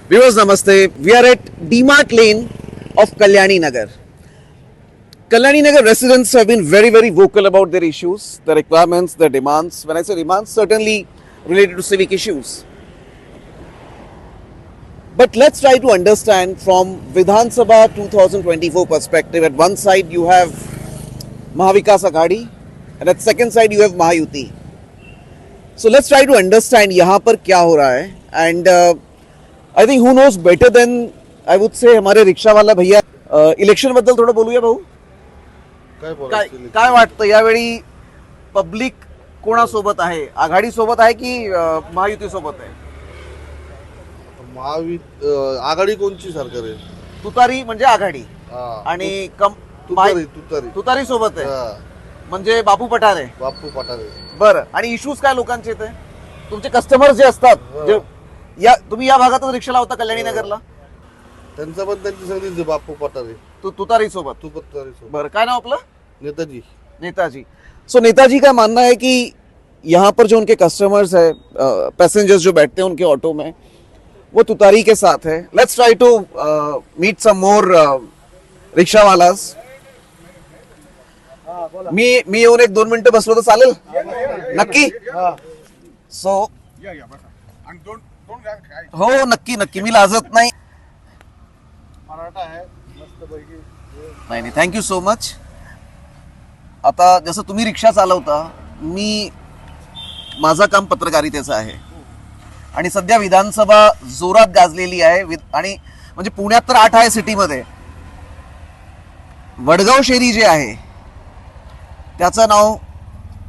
Viewers Namaste. We are at DMart Lane of Kalyani Nagar. Kalyani Nagar residents have been very vocal about their issues, their requirements, their demands. When I say demands, certainly related to civic issues. But let's try to understand from Vidhan Sabha 2024 perspective. At one side you have Mahavikas Aghadi and at second side you have Mahayuti. So let's try to understand यहाँ पर क्या हो रहा है and I think who knows better than I would say हमारे रिक्षा वाला भैया election बद्दल थोडं बोलूया भाऊ. काय वाटतं यावेळी पब्लिक कोणासोबत आहे? आघाडी सोबत आहे की महायुती सोबत आहे? आघाडी कोणची सरकार आहे? तुतारी म्हणजे आघाडी आणि तुतारी सोबत आहे म्हणजे बापू पठारे. बरं, आणि इश्यूज काय लोकांचे इथे? तुमचे कस्टमर जे असतात, जे तुम्ही या भागातच रिक्षा लावता कल्याणी नगरला, त्यांचं पण त्यांची सगळी बापू पठारे तुतारी सोबत. बरं, काय नाव आपलं? नेताजी. सो नेताजी का मानना है कि यहाँ पर जो उनके कस्टमर्स है, पैसेंजर्स जो बैठते हैं उनके ऑटो में, वो तुतारी के साथ है. Let's try to meet some more rickshaw wallahs. मी येऊन 1-2 मिनिटं बसलो तर चालेल? नक्की. सो हो, नक्की मी लाजत नाही. नाही, थँक्यू सो मच. आता जसं तुम्ही रिक्षा चालवता, माझं काम पत्रकारितेचं आहे आणि सध्या विधानसभा जोरात गाजलेली आहे आणि म्हणजे पुण्यात तर 8 आहे सिटीमध्ये. वडगाव शेरी जे आहे त्याचं नाव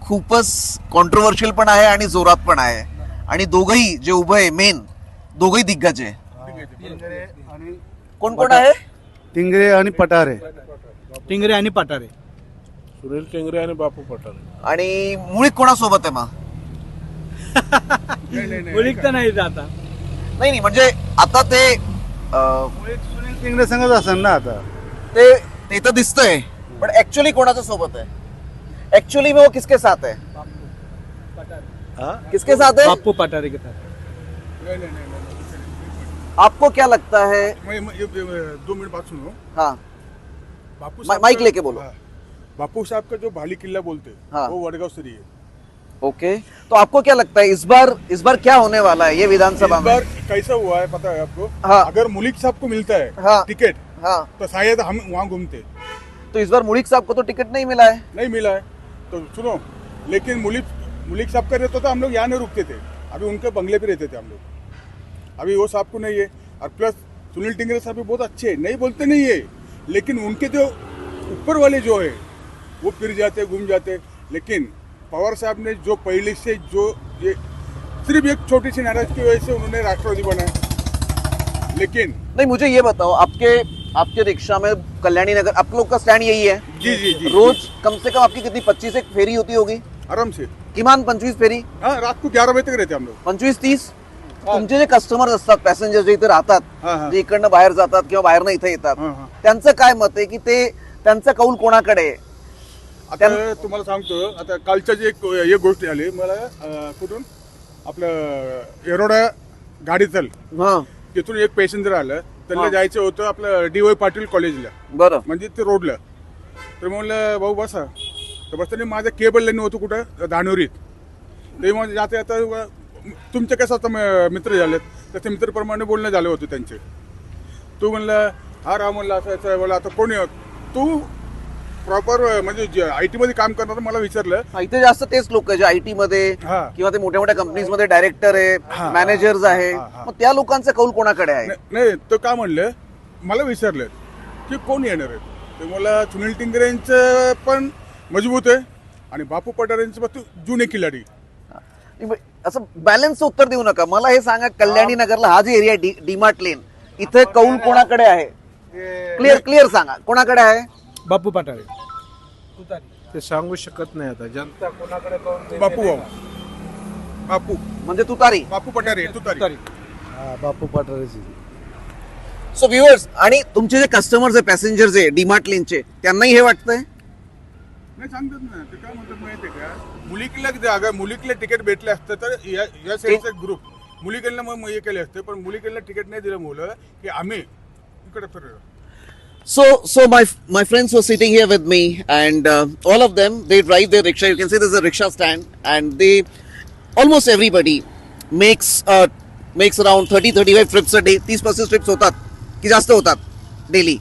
खूपच कॉन्ट्रोवर्शियल पण आहे आणि जोरात पण आहे आणि दोघंही जे उभं आहे मेन, दोघंही दिग्गज आहे. कोण आहे? टिंगरे आणि पठारे. सुनील टिंगरे आणि बापू पठारे. आणि मुळीक कोणासोबत आहे मग? मुळीक तर नाही जाता. नाही म्हणजे आता ते सुनील टिंगरे संगत असेल ना. आता ते तर दिसतंय, पण ऍक्च्युअली कोणाच्या सोबत आहे? एक्चुअली में वो किसके साथ है? किसके साथ है? बापू पठारे के साथ. आपको क्या लगता है? 2 मिनट बात सुनो. हाँ, बापू माइक लेके बोलो. बापू साहब का जो भाली किला बोलते हैं, हाँ. वो वडगांव से है. ओके, तो आपको क्या लगता है इस बार क्या होने वाला है ये विधानसभा इस में? बार कैसा हुआ है पता है आपको? हाँ. अगर मुलिक साहब को मिलता है हाँ. टिकट, हाँ, तो शायद हम वहाँ घूमते. तो इस बार मुलिक साहब को तो टिकट नहीं मिला है. नहीं मिला है तो सुनो, लेकिन मुलिक साहब का रहता तो हम लोग यहाँ नहीं रुकते थे. अभी उनके बंगले पे रहते थे हम लोग. अभी वो साहब को नहीं है. और प्लस सुनील टिंगरे साहब भी बहुत अच्छे हैं, नहीं बोलते नहीं है, लेकिन उनके जो ऊपर वाले जो है वो फिर जाते घूम जाते. लेकिन पवार साहब ने जो पहले से जो ये सिर्फ एक छोटी सी नाराज की वजह से उन्होंने राष्ट्रवादी बनाया. लेकिन नहीं, मुझे ये बताओ, आपके रिक्शा में कल्याणी नगर आप लोग का स्टैंड यही है? जी. रोज कम से कम आपकी कितनी 25 एक फेरी होती होगी? आराम से. किमान 25 फेरी? हाँ, रात को 11 बजे तक रहते हम लोग. 25-30. तुमचे जे कस्टमर असतात, पॅसेंजर जे इथे राहतात, हा. जे इकडनं बाहेर जातात किंवा बाहेरनं इथे येतात, हा. त्यांचं काय मत आहे की त्यांचा कौल कोणाकडे आहे? आता तुम्हाला सांगतो, आता कालच्या जे एक गोष्ट आली मला कुठून आपलं एरोडा गाडी चल हा, तिथून एक पॅसेंजर आलं, त्यांना जायचं होतं आपलं DY पाटील कॉलेजला, बरं. म्हणजे ते रोडला. तर म्हणलं भाऊ बसा, तर बसताना माझं केबल लाईन होतं कुठं धानोरीत. ते म्हणजे जाता आता तुमचे कसं आता मित्र झालेत, तसे मित्रप्रमाणे बोलणं झालं होतं त्यांचे. तू म्हणलं हा राम, म्हणलं असं बोला, आता कोणी तू प्रॉपर म्हणजे IT मध्ये काम करणार? मला विचारलं. इथे जास्त तेच लोक जे IT मध्ये हा. किंवा ते मोठ्या कंपनीज मध्ये डायरेक्टर आहे, हा. मॅनेजर्स आहे, मग त्या लोकांचा कौल कोणाकडे आहे? नाही, तो का म्हणलं, मला विचारलं की कोण येणार आहे, ते मला सुनील टिंगरेंचं पण मजबूत आहे आणि बापू पठारेंचं पण जुने खिलाडी. असं बॅलन्स उत्तर देऊ नका. मला हे सांगा, कल्याणी नगरला हा जे एरिया डीमार्ट लेन, इथे कौल कोणाकडे आहे? क्लिअर सांगा, कोणाकडे आहे? बापू पठारे. ते सांगू शकत नाही. आता जनता कोणाकडे बापू म्हणजे तुतारी. बापू पठारे तुतारी. बापू पठारेची. सो व्ह्युअर्स, आणि तुमचे जे कस्टमर्स आहे, पॅसेंजर्स आहे डीमार्ट लेनचे, त्यांनाही हे वाटतंय? नाही, सांगतात ना ते. काय म्हणतात माहिती आहे का, मुलिकला अगर मुलिकला तिकीट भेटले असतं तर या साईडचा ग्रुप मुली केलं मग हे केले असते पण मुली केलं तिकीट नाही दिलं मुलं की आम्ही इकडे फिरलो. So my friends were sitting here with me, and all of them, they drive their rickshaw. You can see there's a rickshaw stand, and they almost everybody makes around 30-35 trips a day. 30-35 trips होतात की जास्त होतात daily?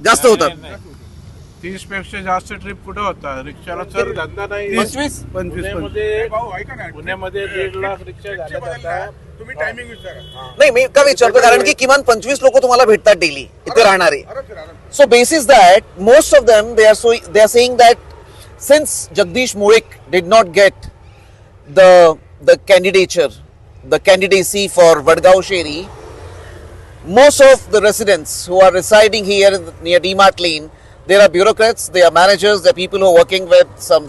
जास्त होतात. 30 पेक्षा जास्त trip कुठे होता रिक्षाला सर धंदा नाही. 25? पुण्यामध्ये भाऊ ऐका ना पुण्यामध्ये 1.5 लाख रिक्षा झाल्या जातात. तुम्ही टायमिंग विचारा. नाही मी का विचारतो कारण की किमान 25 लोक तुम्हाला भेटतात डेली इथे राहणारे. So basis that most of them they are saying that since Jagdish Murik did not get the candidacy for Vadgaon Sheri, most of the residents who are residing here near DMart Lane, they are bureaucrats, they are managers, they are people who are working with some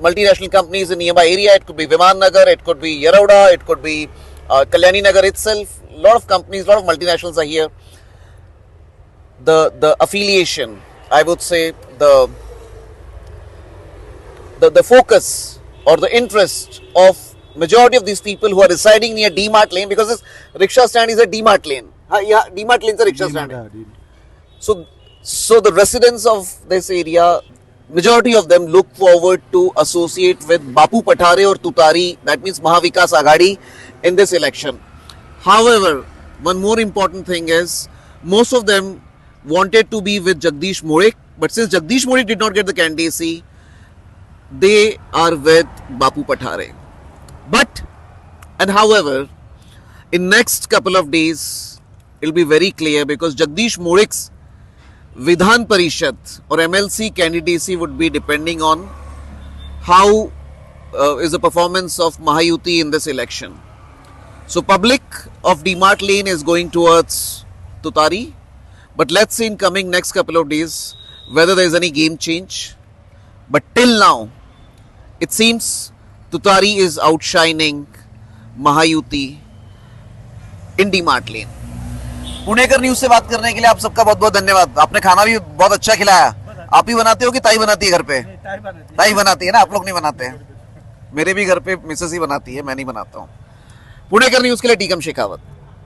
multinational companies in nearby area. It could be Viman Nagar, it could be Yeroda, it could be Kalyani Nagar itself. A lot of companies, a lot of multinationals are here. The affiliation, I would say, the focus or the interest of majority of these people who are residing near DMart Lane, because this rickshaw stand is a DMart Lane. Yeah, DMart Lane is a rickshaw stand. So the residents of this area, majority of them look forward to associate with Bapu Pathare or Tutari, that means Mahavikas Aghadi, in this election. However, one more important thing is, most of them wanted to be with Jagdish Murik, but since Jagdish Murik did not get the candidacy, they are with Bapu Pathare. But, and however, in next couple of days, it will be very clear because Jagdish Murik's Vidhan Parishad or MLC candidacy would be depending on how is the performance of Mahayuti in this election. So public of DMart Lane is going towards Tutari, but let's see in coming next couple of days whether there is any game change. But till now, it seems Tutari is outshining Mahayuti in DMart Lane. Punekar news से बात करने के लिए आप सबका बहुत बहुत धन्यवाद. आपने खाना भी बहुत अच्छा खिलाया. आप ही बनाते हो कि ताई बनाती है घर पे? ताई बनाती है ना, आप लोग नहीं बनाते हैं. मेरे भी घर पे मिसेस ही बनाती है, मैं नहीं बनाता हूँ. पुणेकर न्यूज के लिए टीकम शेखावत.